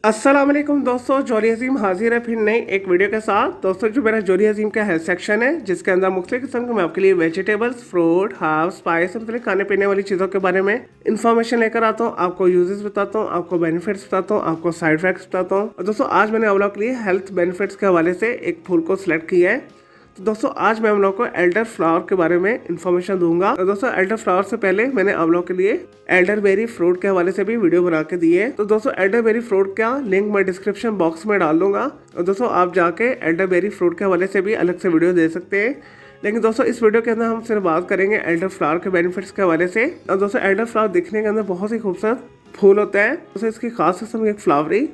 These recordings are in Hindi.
अस्सलाम वालेकुम दोस्तों, जोरी अजीम हाजिर है फिर नई एक वीडियो के साथ। दोस्तों जो मेरा जोरी अजीम का हेल्थ सेक्शन है, जिसके अंदर मुख्तलिफ किस्म के मैं आपके लिए वेजिटेबल्स, फ्रूट, हर्ब्स, स्पाइस, मुख्तलिफ खाने पीने वाली चीज़ों के बारे में इन्फॉर्मेशन लेकर आता हूँ। आपको यूजेस बताता हूँ, आपको बेनिफिट्स बताता हूँ, आपको साइड इफेक्ट्स बताता हूँ। और दोस्तों आज मैंने आप लोगों के लिए हेल्थ बेनिफिट्स के हवाले से एक फूल को सिलेक्ट किया है। तो दोस्तों आज मैं हम लोग को एल्डर फ्लावर के बारे में इन्फॉर्मेशन दूंगा। तो दोस्तों एल्डर फ्लावर से पहले मैंने आप लोग के लिए एल्डरबेरी फ्रूट के हवाले से भी वीडियो बना के दी है। तो दोस्तों एल्डरबेरी फ्रूट का लिंक मैं डिस्क्रिप्शन बॉक्स में डाल दूंगा और दोस्तों आप जाके एल्डरबेरी फ्रूट के हवाले से भी अलग से वीडियो दे सकते हैं। लेकिन दोस्तों इस वीडियो के अंदर हम सिर्फ बात करेंगे एल्डर फ्लावर के बेनिफिट्स के हवाले से। और दोस्तों एल्डर फ्लावर दिखने के अंदर बहुत ही खूबसूरत फूल होता है। दोस्तों इसकी खास किस्म एक फ्लावरी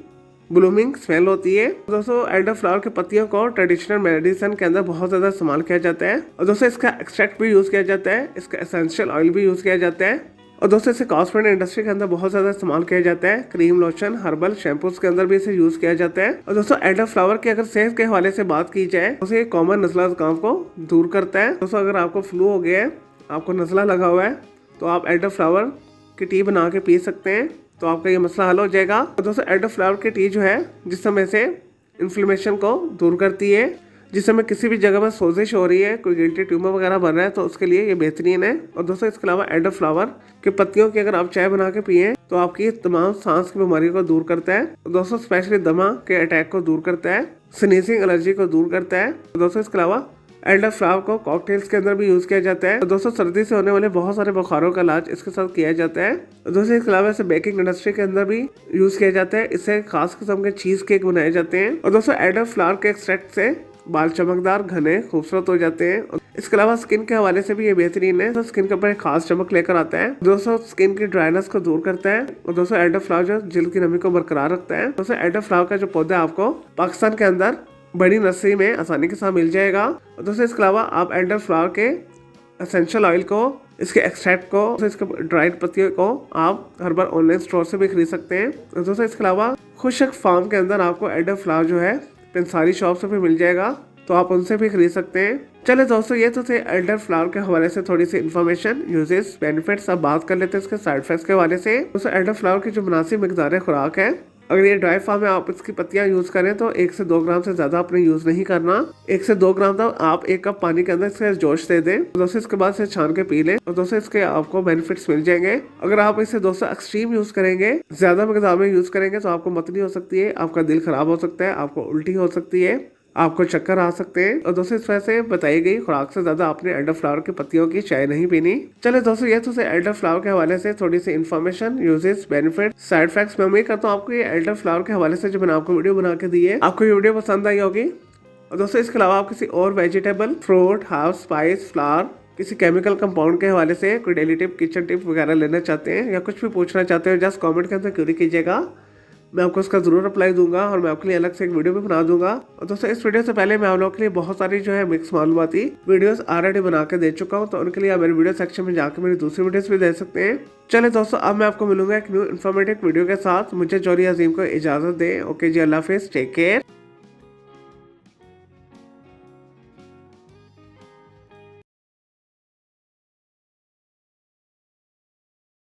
ब्लूमिंग स्मेल होती है। दोस्तों एल्डर फ्लावर की पत्तियों को ट्रेडिशनल मेडिसिन के अंदर बहुत ज़्यादा इस्तेमाल किया जाता है। और दोस्तों इसका एक्सट्रैक्ट भी यूज़ किया जाता है, इसका एसेंशियल ऑयल भी यूज़ किया जाता है। और दोस्तों इसे कॉस्मेटिक इंडस्ट्री के अंदर बहुत ज़्यादा इस्तेमाल किया जाता है। क्रीम, लोशन, हर्बल शैम्पूज के अंदर भी इसे यूज़ किया जाता है। और दोस्तों एल्डर फ्लावर की अगर सेहत के हवाले से बात की जाए तो ये कॉमन नज़ला ज़ुकाम को दूर करता है। दोस्तों अगर आपको फ्लू हो गया है, आपको नज़ला लगा हुआ है, तो आप एल्डर फ्लावर की टी बना के पी सकते हैं, तो आपका ये मसला हल हो जाएगा। और दोस्तों एल्डर फ्लावर की टी जो है जिस समय से इन्फ्लेमेशन को दूर करती है, जिस समय किसी भी जगह में सोजिश हो रही है, कोई गिल्टी ट्यूमर वगैरह बन रहा है, तो उसके लिए ये बेहतरीन है। और दोस्तों इसके अलावा एल्डर फ्लावर के पत्तियों की अगर आप चाय बना के पिए तो आपकी तमाम सांस की बीमारियों को दूर करता है। और दोस्तों स्पेशली दमा के अटैक को दूर करता है, स्नीजिंग एलर्जी को दूर करता है। और दोस्तों इसके अलावा एल्डर फ्लावर को कॉकटेल्स के अंदर भी यूज किया जाता है। दोस्तों सर्दी से होने वाले बहुत सारे बुखारों का इलाज इसके साथ किया जाता है। दोस्तों इसके अलावा इसे बेकिंग इंडस्ट्री के अंदर भी यूज किया जाता है। इससे खास किस्म के चीज केक बनाए जाते हैं। और दोस्तों एल्डर फ्लावर के एक्सट्रैक्ट से बाल चमकदार, घने, खूबसूरत हो जाते हैं। इसके अलावा स्किन के हवाले से भी ये बेहतरीन है। तो स्किन के ऊपर एक खास चमक लेकर आता है। दोस्तों स्किन की ड्राइनेस को दूर करता है। और दोस्तों एल्डर फ्लावर जो जिल्द की नमी को बरकरार रखता है। दोस्तों एल्डर फ्लावर का जो पौधा आपको पाकिस्तान के अंदर बड़ी नर्सरी में आसानी के साथ मिल जाएगा। और दोस्तों इसके अलावा आप एल्डर फ्लावर के एसेंशियल ऑयल को, इसके एक्सट्रैक्ट को, इसके ड्राइड पत्तियों को आप हर बार ऑनलाइन स्टोर से भी खरीद सकते हैं। और दोस्तों इसके अलावा खुशक फार्म के अंदर आपको एल्डर फ्लावर जो है पेंसारी शॉप से भी मिल जाएगा, तो आप उनसे भी खरीद सकते हैं। चले दोस्तों ये तो थे एल्डर फ्लावर के हवाले से थोड़ी सी इन्फॉर्मेशन, यूजेस, बेनिफिट्स। अब बात कर लेते हैं इसके साइड इफेक्ट्स के हवाले से। दोस्तों एल्डर फ्लावर की जो मुनासिब मिकदार खुराक है, अगर ये ड्राई फार्म में आप इसकी पत्तियां यूज करें तो 1 से 2 ग्राम से ज्यादा आपने यूज नहीं करना। 1 से 2 ग्राम तक आप 1 कप पानी के अंदर इसके जोश दे दें। दोस्तों इसके बाद इसे छान के पी लें। और दोस्तों इसके आपको बेनिफिट्स मिल जाएंगे। अगर आप इसे दोस्तों एक्सट्रीम यूज करेंगे, ज्यादा मिकदार में यूज करेंगे, तो आपको मतली हो सकती है, आपका दिल खराब हो सकता है, आपको उल्टी हो सकती है, आपको चक्कर आ सकते हैं। और दोस्तों इस वजह से बताई गई खुराक से ज्यादा आपने एल्डर फ्लावर की पत्तियों की चाय नहीं पीनी। चले दोस्तों ये तो एल्डर फ्लावर के हवाले से थोड़ी सी information, uses, benefit, side effects. मैं उम्मीद करता हूँ आपको ये एल्डर फ्लावर के हवाले से जो मैंने आपको वीडियो बना के दी है, आपको ये वीडियो पसंद आई होगी। और दोस्तों इसके अलावा आप किसी और vegetable, fruit, herb, spice, flower, किसी केमिकल कंपाउंड के हवाले से कोई डेली टिप, किचन टिप वगैरह लेना चाहते हैं या कुछ भी पूछना चाहते हैं, जस्ट कमेंट के अंदर क्वेरी कीजिएगा, मैं आपको उसका जरूर रिप्लाई दूंगा और मैं आपके लिए अलग से एक वीडियो भी बना दूंगा। और दोस्तों इस वीडियो से पहले मैं आप लोगों के लिए बहुत सारी जो है मिक्स मालूमाती वीडियोस ऑलरेडी बना के दे चुका हूं, तो उनके लिए आप मेरे वीडियो सेक्शन में जाकर मेरी दूसरी वीडियोस भी दे सकते हैं। चले दोस्तों अब मैं आपको मिलूंगा एक न्यू इन्फॉर्मेटिव वीडियो के साथ। मुझे जोरी अजीम को इजाजत दें। ओके जी, अल्लाह हाफिज, टेक केयर।